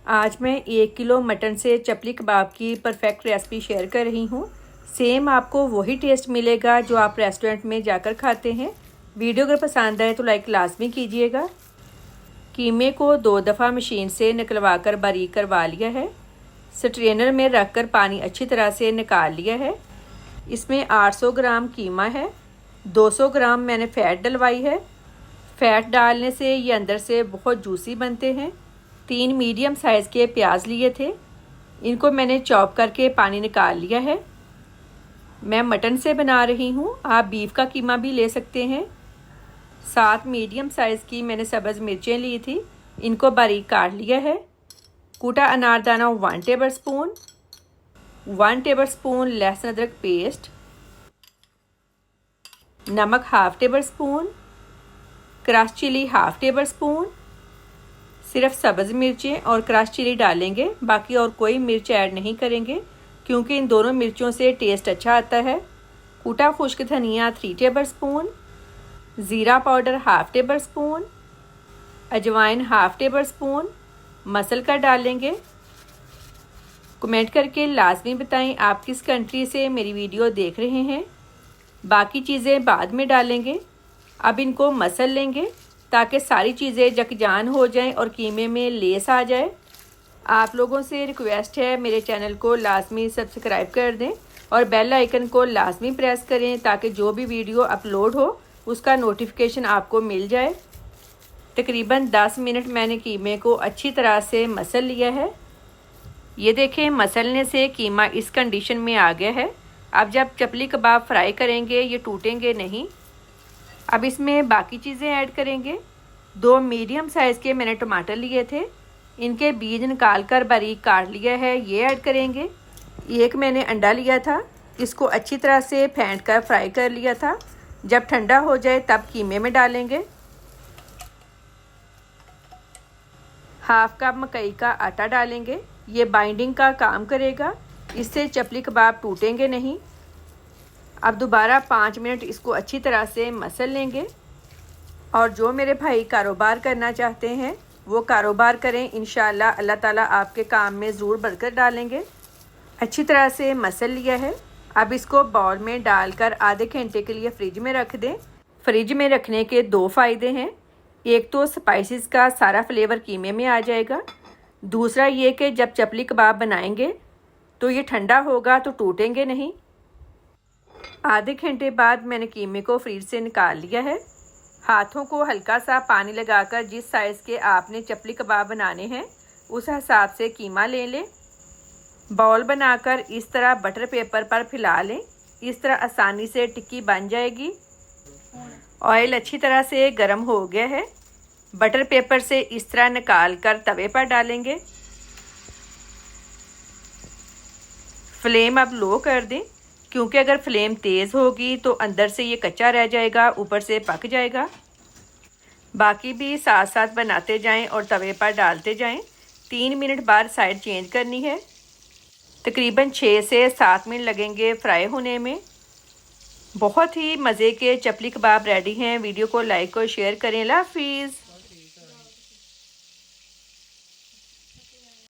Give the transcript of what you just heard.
आज मैं 1 kilo mutton से चपली कबाब की परफेक्ट रेसिपी शेयर कर रही हूँ। सेम आपको वही टेस्ट मिलेगा जो आप रेस्टोरेंट में जाकर खाते हैं। वीडियो अगर पसंद आए तो लाइक लाजमी कीजिएगा। कीमे को 2 दफ़ा मशीन से निकलवा कर बारीक करवा लिया है। स्ट्रेनर में रखकर पानी अच्छी तरह से निकाल लिया है। इसमें 800 ग्राम कीमा है। 200 ग्राम मैंने फ़ैट डलवाई है। फ़ैट डालने से ये अंदर से बहुत जूसी बनते हैं। 3 मीडियम साइज़ के प्याज लिए थे, इनको मैंने चॉप करके पानी निकाल लिया है। मैं मटन से बना रही हूँ, आप बीफ का कीमा भी ले सकते हैं। 7 मीडियम साइज़ की मैंने सब्ज़ मिर्चें ली थी, इनको बारीक काट लिया है। कूटा अनारदाना 1 टेबल स्पून, 1 टेबल स्पून लहसुन अदरक पेस्ट, नमक 1/2 tablespoon, crush chilli 1/2 tablespoon. सिर्फ सब्ज़ मिर्चें और क्रश चिली डालेंगे, बाकी और कोई मिर्च ऐड नहीं करेंगे क्योंकि इन दोनों मिर्चों से टेस्ट अच्छा आता है। कूटा खुश्क धनिया 3 टेबल स्पून, ज़ीरा पाउडर 1/2 टेबल स्पून, अजवाइन 1/2 टेबल स्पून मसल कर डालेंगे। कमेंट करके लाजमी बताएं आप किस कंट्री से मेरी वीडियो देख रहे हैं। बाकी चीज़ें बाद में डालेंगे। अब इनको मसल लेंगे ताकि सारी चीज़ें यकजान हो जाएं और कीमे में लेस आ जाए। आप लोगों से रिक्वेस्ट है मेरे चैनल को लाजमी सब्सक्राइब कर दें और बेल आइकन को लाजमी प्रेस करें ताकि जो भी वीडियो अपलोड हो उसका नोटिफिकेशन आपको मिल जाए। तकरीबन 10 मिनट मैंने कीमे को अच्छी तरह से मसल लिया है। ये देखें, मसलने से कीमा इस कंडीशन में आ गया है। अब जब चपली कबाब फ्राई करेंगे ये टूटेंगे नहीं। अब इसमें बाकी चीज़ें ऐड करेंगे। 2 मीडियम साइज़ के मैंने टमाटर लिए थे, इनके बीज निकाल कर बारीक काट लिया है, ये ऐड करेंगे। एक मैंने अंडा लिया था, इसको अच्छी तरह से फेंट कर फ्राई कर लिया था। जब ठंडा हो जाए तब कीमे में डालेंगे। 1/2 कप मकई का आटा डालेंगे, ये बाइंडिंग का काम करेगा, इससे चपली कबाब टूटेंगे नहीं। अब दोबारा 5 मिनट इसको अच्छी तरह से मसल लेंगे। और जो मेरे भाई कारोबार करना चाहते हैं वो कारोबार करें, इंशाअल्लाह अल्लाह ताला आपके काम में ज़रूर बरकत डालेंगे। अच्छी तरह से मसल लिया है। अब इसको बाउल में डालकर आधे घंटे के लिए फ्रिज में रख दें। फ्रिज में रखने के 2 फ़ायदे हैं। एक तो स्पाइसेस का सारा फ्लेवर कीमे में आ जाएगा। दूसरा ये कि जब चपली कबाब बनाएंगे तो ये ठंडा होगा तो टूटेंगे नहीं। आधे घंटे बाद मैंने कीमे को फ्रिज से निकाल लिया है। हाथों को हल्का सा पानी लगाकर जिस साइज़ के आपने चपली कबाब बनाने हैं उस हिसाब से कीमा ले लें। बाउल बनाकर इस तरह बटर पेपर पर फैला लें, इस तरह आसानी से टिक्की बन जाएगी। ऑयल अच्छी तरह से गर्म हो गया है। बटर पेपर से इस तरह निकाल कर तवे पर डालेंगे। फ्लेम अब लो कर दें क्योंकि अगर फ्लेम तेज़ होगी तो अंदर से ये कच्चा रह जाएगा, ऊपर से पक जाएगा। बाकी भी साथ साथ बनाते जाएं और तवे पर डालते जाएं। 3 मिनट बाद साइड चेंज करनी है। तकरीबन 6 से 7 मिनट लगेंगे फ्राई होने में। बहुत ही मज़े के चपली कबाब रेडी हैं। वीडियो को लाइक और शेयर करें। अल्लाह हाफिज़।